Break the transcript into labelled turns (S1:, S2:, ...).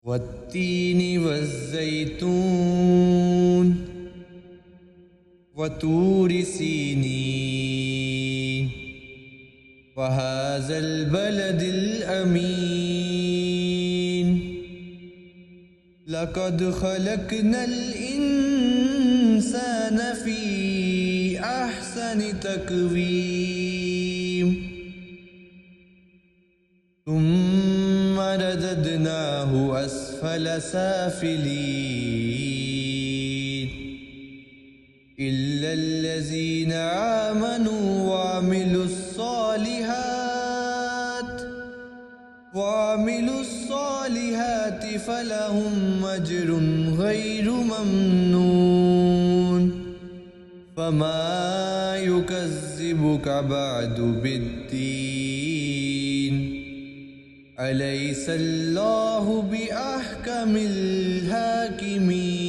S1: वत्तीन वज़्ज़ैतून वतूर सीनीन वहाज़ल बलदिल अमीन लक़द खलक़नल इंसान फ़ी अहसनि तक़वीम सुम्मा रददनाहु अस्फल साफ़िलीन इल्लल्लज़ीना आमनू वअमिलुस्सॉलिहात फ़लहुम अज्रुन गैरु ममनून फमा युकज़्ज़िबुका बअदु बिद्दीन अलैसल्लाहु बिअहकमिल हाकिमीन।